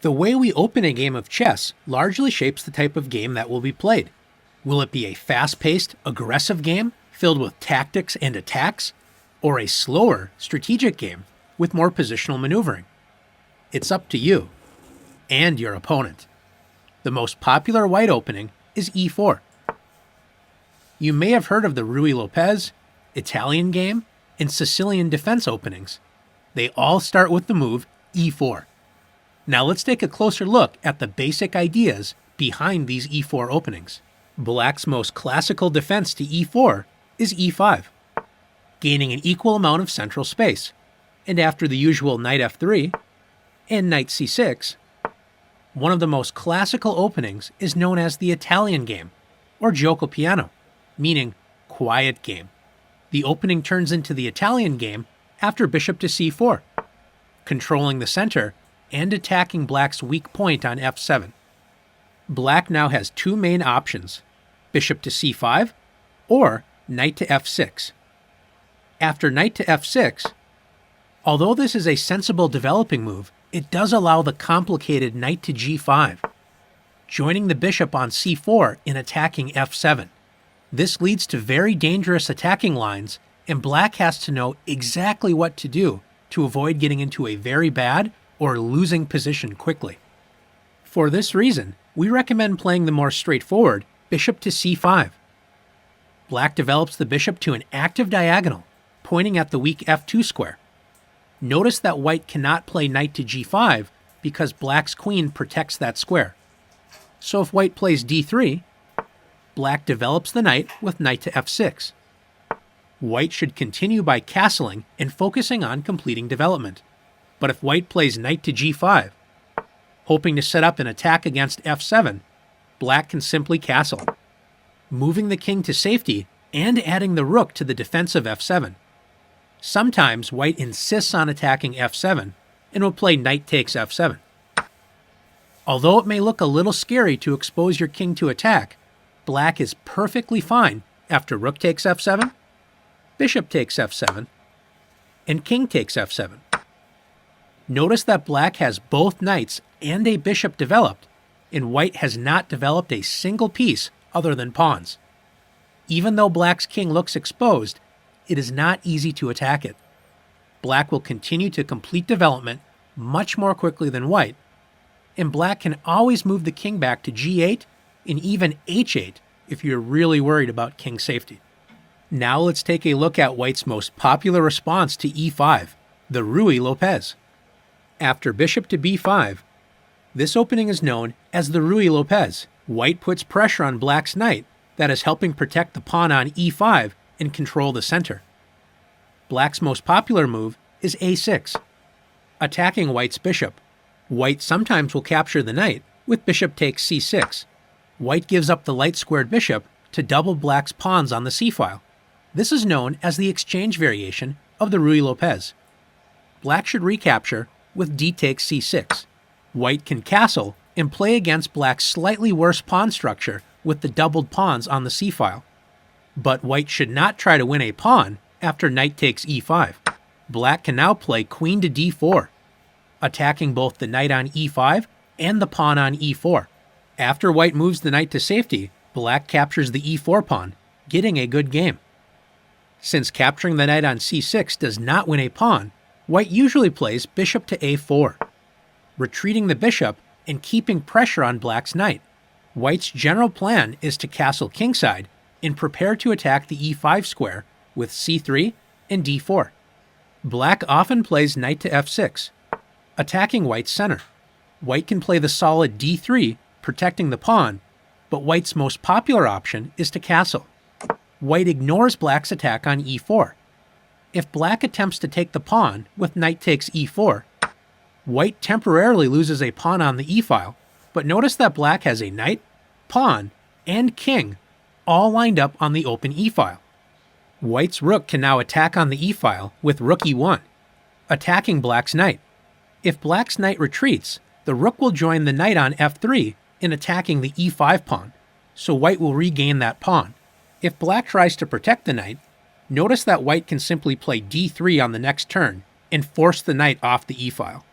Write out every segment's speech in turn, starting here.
The way we open a game of chess largely shapes the type of game that will be played. Will it be a fast-paced, aggressive game filled with tactics and attacks, or a slower, strategic game with more positional maneuvering? It's up to you and your opponent. The most popular white opening is e4. You may have heard of the Ruy Lopez, Italian game, and Sicilian defense openings. They all start with the move e4. Now let's take a closer look at the basic ideas behind these e4 openings. Black's most classical defense to e4 is e5, gaining an equal amount of central space, and after the usual knight f3 and knight c6, one of the most classical openings is known as the Italian game, or gioco piano, meaning quiet game. The opening turns into the Italian game after bishop to c4, controlling the center and attacking Black's weak point on f7. Black now has two main options, bishop to c5 or knight to f6. After knight to f6, although this is a sensible developing move, it does allow the complicated knight to g5, joining the bishop on c4 in attacking f7. This leads to very dangerous attacking lines, and Black has to know exactly what to do to avoid getting into a very bad or losing position quickly. For this reason, we recommend playing the more straightforward bishop to c5. Black develops the bishop to an active diagonal, pointing at the weak f2 square. Notice that white cannot play knight to g5 because Black's queen protects that square. So if white plays d3, Black develops the knight with knight to f6. White should continue by castling and focusing on completing development. But if white plays knight to g5, hoping to set up an attack against f7, Black can simply castle, moving the king to safety and adding the rook to the defense of f7. Sometimes white insists on attacking f7 and will play knight takes f7. Although it may look a little scary to expose your king to attack, Black is perfectly fine after rook takes f7, bishop takes f7, and king takes f7. Notice that Black has both knights and a bishop developed, and white has not developed a single piece other than pawns. Even though Black's king looks exposed, it is not easy to attack it. Black will continue to complete development much more quickly than white, and Black can always move the king back to g8 and even h8 if you're really worried about king safety. Now let's take a look at white's most popular response to e5, the Ruy Lopez. After bishop to b5, this opening is known as the Ruy Lopez. White puts pressure on Black's knight that is helping protect the pawn on e5 and control the center. Black's most popular move is a6, attacking white's bishop. White sometimes will capture the knight with bishop takes c6. White gives up the light-squared bishop to double Black's pawns on the c-file. This is known as the exchange variation of the Ruy Lopez. Black should recapture with d takes c6. White can castle and play against Black's slightly worse pawn structure with the doubled pawns on the c-file. But white should not try to win a pawn after knight takes e5. Black can now play queen to d4, attacking both the knight on e5 and the pawn on e4. After white moves the knight to safety, Black captures the e4 pawn, getting a good game. Since capturing the knight on c6 does not win a pawn, white usually plays bishop to a4, retreating the bishop and keeping pressure on Black's knight. White's general plan is to castle kingside and prepare to attack the e5 square with c3 and d4. Black often plays knight to f6, attacking white's center. White can play the solid d3, protecting the pawn, but white's most popular option is to castle. White ignores Black's attack on e4. If Black attempts to take the pawn with knight takes e4, white temporarily loses a pawn on the e-file, but notice that Black has a knight, pawn, and king all lined up on the open e-file. White's rook can now attack on the e-file with rook e1, attacking Black's knight. If Black's knight retreats, the rook will join the knight on f3 in attacking the e5 pawn, so white will regain that pawn. If Black tries to protect the knight, notice that white can simply play d3 on the next turn and force the knight off the e-file.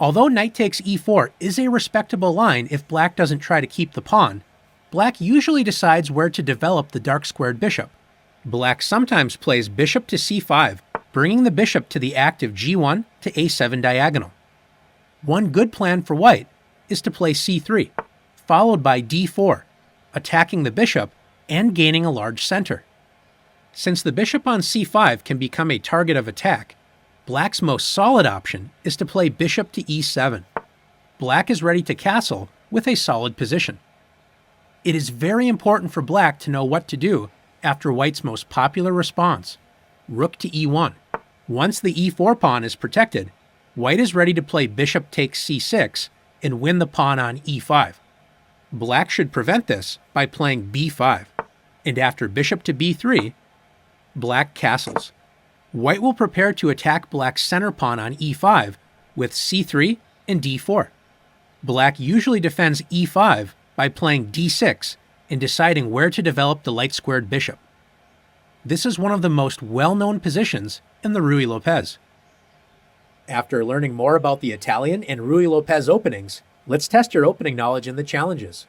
Although knight takes e4 is a respectable line if black doesn't try to keep the pawn, black usually decides where to develop the dark-squared bishop. Black sometimes plays bishop to c5, bringing the bishop to the active g1 to a7 diagonal. One good plan for white is to play c3, followed by d4, attacking the bishop and gaining a large center. Since the bishop on c5 can become a target of attack, black's most solid option is to play bishop to e7. Black is ready to castle with a solid position. It is very important for black to know what to do after white's most popular response, rook to e1. Once the e4 pawn is protected, white is ready to play bishop takes c6 and win the pawn on e5. Black should prevent this by playing b5, and after bishop to b3, black castles. White will prepare to attack black's center pawn on e5 with c3 and d4. Black usually defends e5 by playing d6 and deciding where to develop the light-squared bishop. This is one of the most well-known positions in the Ruy Lopez. After learning more about the Italian and Ruy Lopez openings, let's test your opening knowledge in the challenges.